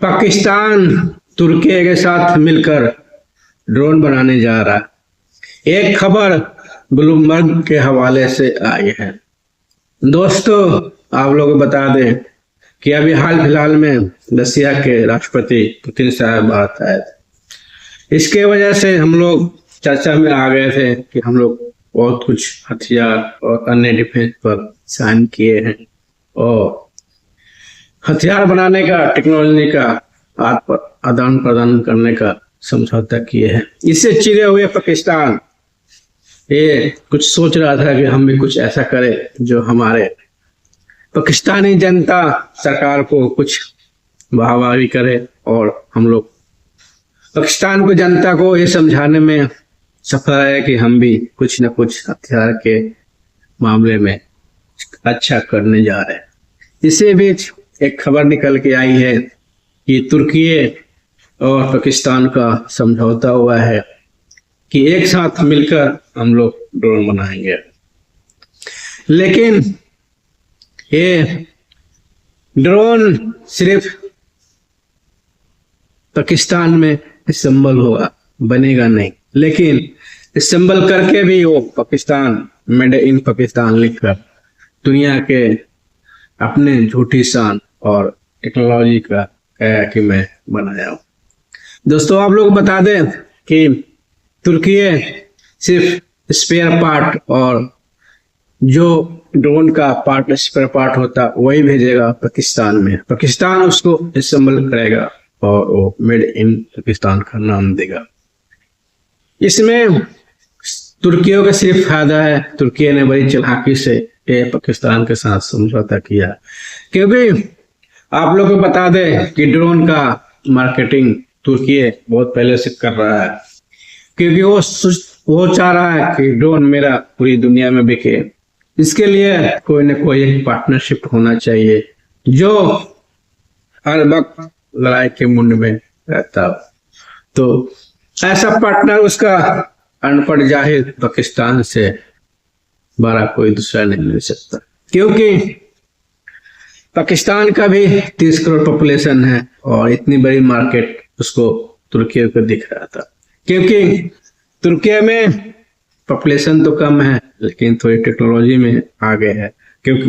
पाकिस्तान तुर्की के साथ मिलकर ड्रोन बनाने जा रहा है। एक खबर ब्लूमबर्ग के हवाले से आई है। दोस्तों, आप लोग को बता दें कि अभी हाल फिलहाल में रसिया के राष्ट्रपति पुतिन साहब भारत आए थे। इसके वजह से हम लोग चर्चा में आ गए थे कि हम लोग बहुत कुछ हथियार और अन्य डिफेंस पर साइन किए हैं और हथियार बनाने का, टेक्नोलॉजी का आदान प्रदान करने का समझौता किए हैं। इससे चिढ़े हुए पाकिस्तान ये कुछ सोच रहा था कि हम भी कुछ ऐसा करें जो हमारे पाकिस्तानी जनता सरकार को कुछ वाहवाही करे और हम लोग पाकिस्तान को, जनता को ये समझाने में सफल है कि हम भी कुछ न कुछ हथियार के मामले में अच्छा करने जा रहे हैं। इसी बीच एक खबर निकल के आई है कि तुर्की और पाकिस्तान का समझौता हुआ है कि एक साथ मिलकर हम लोग ड्रोन बनाएंगे। लेकिन ये ड्रोन सिर्फ पाकिस्तान में असेंबल होगा, बनेगा नहीं। लेकिन असेंबल करके भी वो पाकिस्तान, मेड इन पाकिस्तान लिखकर दुनिया के अपने झूठी शान और टेक्नोलॉजी का कहा कि मैं बनाया हूं। दोस्तों, आप लोग बता दें कि तुर्की सिर्फ स्पेयर पार्ट और जो ड्रोन का पार्ट, स्पेयर पार्ट होता वही भेजेगा पाकिस्तान में। पाकिस्तान उसको असेंबल करेगा और वो मेड इन पाकिस्तान का नाम देगा। इसमें तुर्कियों का सिर्फ फायदा है। तुर्की ने बड़ी चालाकी से पाकिस्तान के साथ समझौता किया, क्योंकि आप लोग को बता दें कि ड्रोन का मार्केटिंग तुर्की बहुत पहले से कर रहा है, क्योंकि वो चाह रहा है कि ड्रोन मेरा पूरी दुनिया में बिके। इसके लिए कोई न कोई एक पार्टनरशिप होना चाहिए जो हर वक्त लड़ाई के मुंड में रहता हो। तो ऐसा पार्टनर उसका अनपढ़ जाहिर पाकिस्तान से बड़ा कोई दूसरा नहीं मिल सकता, क्योंकि पाकिस्तान का भी 30 करोड़ पॉपुलेशन है और इतनी बड़ी मार्केट उसको तुर्की को दिख रहा था। क्योंकि तुर्की में पॉपुलेशन तो कम है लेकिन थोड़ी टेक्नोलॉजी में आगे है, क्योंकि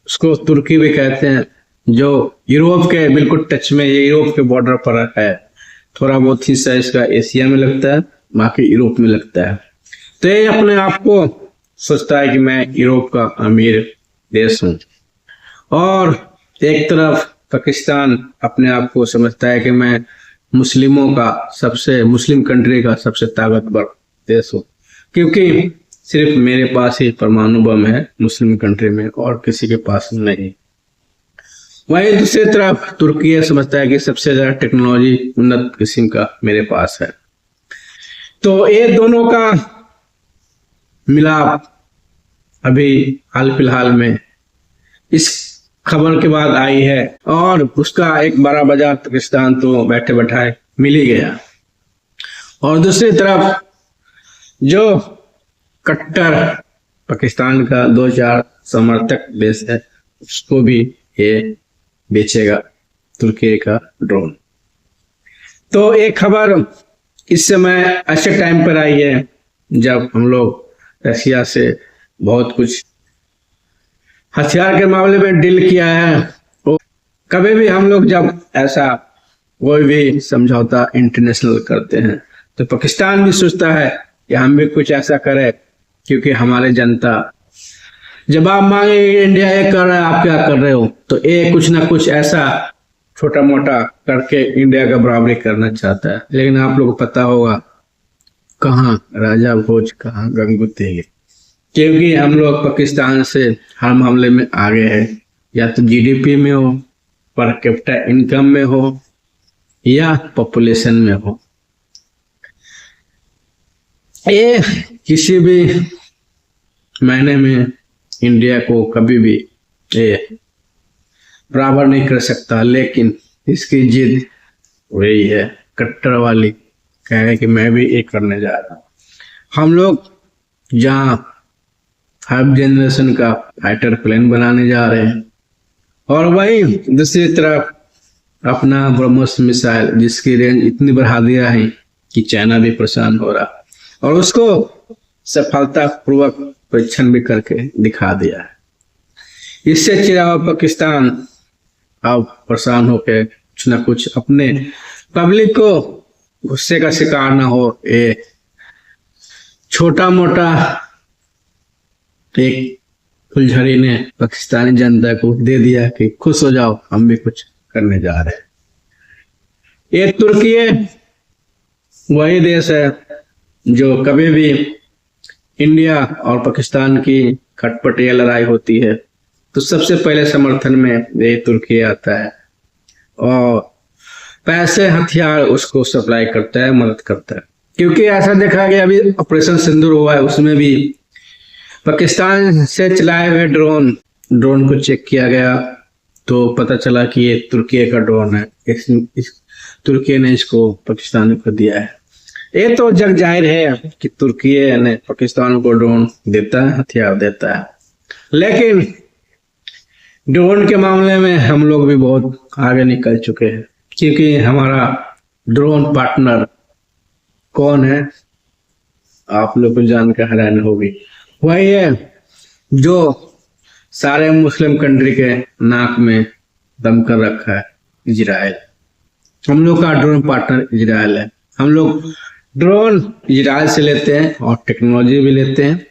उसको तुर्की भी कहते हैं, जो यूरोप के बिल्कुल टच में, ये यूरोप के बॉर्डर पर है। थोड़ा बहुत हिस्सा इसका एशिया में लगता है, बाकी यूरोप में लगता है। तो ये अपने आप को सोचता है कि मैं यूरोप का अमीर देश हूँ, और एक तरफ पाकिस्तान अपने आप को समझता है कि मैं मुस्लिम कंट्री का सबसे ताकतवर देश हूँ, क्योंकि सिर्फ मेरे पास ही परमाणु बम है मुस्लिम कंट्री में और किसी के पास नहीं। वहीं दूसरी तरफ तुर्की समझता है कि सबसे ज्यादा टेक्नोलॉजी उन्नत किस्म का मेरे पास है। तो ये दोनों का मिलाप अभी हाल फिलहाल में इस खबर के बाद आई है, और उसका एक बड़ा बाजार पाकिस्तान तो बैठे बैठाए मिल ही गया। और दूसरी तरफ जो कट्टर पाकिस्तान का 2-4 समर्थक देश है, उसको भी ये बेचेगा तुर्की का ड्रोन। तो एक खबर इस समय अच्छे टाइम पर आई है जब हम लोग रशिया से बहुत कुछ हथियार के मामले में डील किया है। तो कभी भी हम लोग जब ऐसा कोई भी समझौता इंटरनेशनल करते हैं तो पाकिस्तान भी सोचता है कि हम भी कुछ ऐसा करें, क्योंकि हमारे जनता जब आप मांगे इंडिया ये कर रहा है, आप क्या कर रहे हो, तो ये कुछ ना कुछ ऐसा छोटा मोटा करके इंडिया का बराबरी करना चाहता है। लेकिन आप लोगों को पता होगा कहाँ राजा भोज, कहाँ गंगू तेग, क्योंकि हम लोग पाकिस्तान से हर मामले में आगे हैं, या तो जीडीपी में हो, पर कैपिटा इनकम में हो, या पॉपुलेशन में हो। ये किसी भी महीने में इंडिया को कभी भी बराबर नहीं कर सकता। लेकिन इसकी जिद वही है कट्टर वाली, कहे कि मैं भी ये करने जा रहा हूँ। हम लोग जहाँ 5 जनरेशन का फाइटर प्लेन बनाने जा रहे हैं, और वहीं दूसरी तरफ अपना ब्रह्मोस मिसाइल जिसकी रेंज इतनी बढ़ा दिया है कि चाइना भी परेशान हो रहा, और उसको सफलतापूर्वक परीक्षण भी करके दिखा दिया है। इससे चिढ़ा हुआ पाकिस्तान अब परेशान होकर कुछ ना कुछ अपने पब्लिक को गुस्से का शिकार ना हो, ये छोटा मोटा एक फुलझड़ी ने पाकिस्तानी जनता को दे दिया कि खुश हो जाओ, हम भी कुछ करने जा रहे हैं। ये तुर्की वही देश है जो कभी भी इंडिया और पाकिस्तान की खटपट या लड़ाई होती है तो सबसे पहले समर्थन में ये तुर्की आता है और पैसे हथियार उसको सप्लाई करता है, मदद करता है। क्योंकि ऐसा देखा गया, अभी ऑपरेशन सिंदूर हुआ है, उसमें भी पाकिस्तान से चलाए हुए ड्रोन को चेक किया गया तो पता चला कि ये तुर्की का ड्रोन है। इस तुर्की ने इसको पाकिस्तान को दिया है। ये तो जग जाहिर है कि तुर्की ने पाकिस्तान को ड्रोन देता है, हथियार देता है। लेकिन ड्रोन के मामले में हम लोग भी बहुत आगे निकल चुके हैं, क्योंकि हमारा ड्रोन पार्टनर कौन है आप लोग को जानकर हैरान होगी। वही है जो सारे मुस्लिम कंट्री के नाक में दम कर रखा है, इजराइल। हम लोग का ड्रोन पार्टनर इजराइल है। हम लोग ड्रोन इजराइल से लेते हैं और टेक्नोलॉजी भी लेते हैं,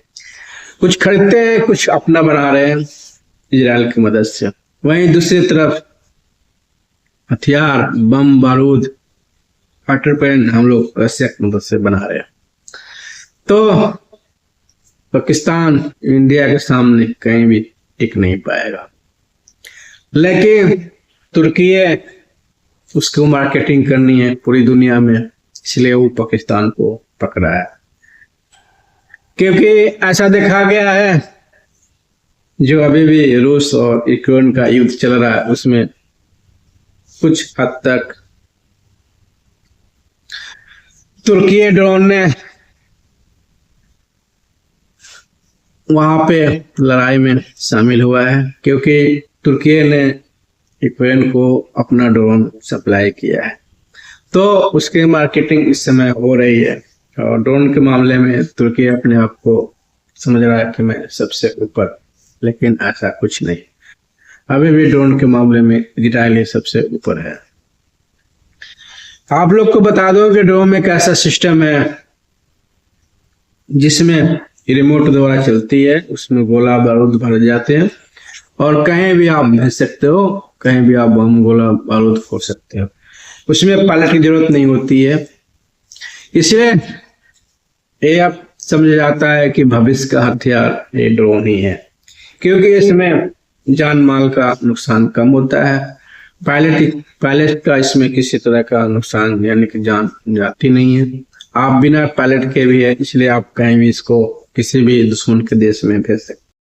कुछ खरीदते हैं, कुछ अपना बना रहे हैं इजराइल की मदद से। वहीं दूसरी तरफ हथियार, बम, बारूद, फाइटर प्लेन हम लोग रशिया की मदद से बना रहे हैं। तो पाकिस्तान इंडिया के सामने कहीं भी टिक नहीं पाएगा। लेकिन तुर्की उसको मार्केटिंग करनी है पूरी दुनिया में, इसलिए वो पाकिस्तान को पकड़ा है। क्योंकि ऐसा देखा गया है जो अभी भी रूस और यूक्रेन का युद्ध चल रहा है उसमें कुछ हद तक तुर्की ड्रोन ने वहां पे लड़ाई में शामिल हुआ है, क्योंकि तुर्की ने यूक्रेन को अपना ड्रोन सप्लाई किया है। तो उसकी मार्केटिंग इस समय हो रही है और ड्रोन के मामले में तुर्की अपने आप को समझ रहा है कि मैं सबसे ऊपर, लेकिन ऐसा कुछ नहीं। अभी भी ड्रोन के मामले में इजराइल सबसे ऊपर है। आप लोग को बता दो कि ड्रोन में एक ऐसा सिस्टम है जिसमें रिमोट द्वारा चलती है, उसमें गोला बारूद भर जाते हैं और कहीं भी आप भेज सकते हो, कहीं भी आप बम गोला बारूद फोड़ सकते हो। उसमें पायलट की जरूरत नहीं होती है। इसलिए ये अब समझ जाता है कि भविष्य का हथियार ये ड्रोन ही है, क्योंकि इसमें जान माल का नुकसान कम होता है। पायलट का इसमें किसी तरह का नुकसान यानी कि जान जाती नहीं है। आप बिना पायलट के भी है, इसलिए आप कहीं भी इसको किसी भी दुश्मन के देश में भेज सकते हैं।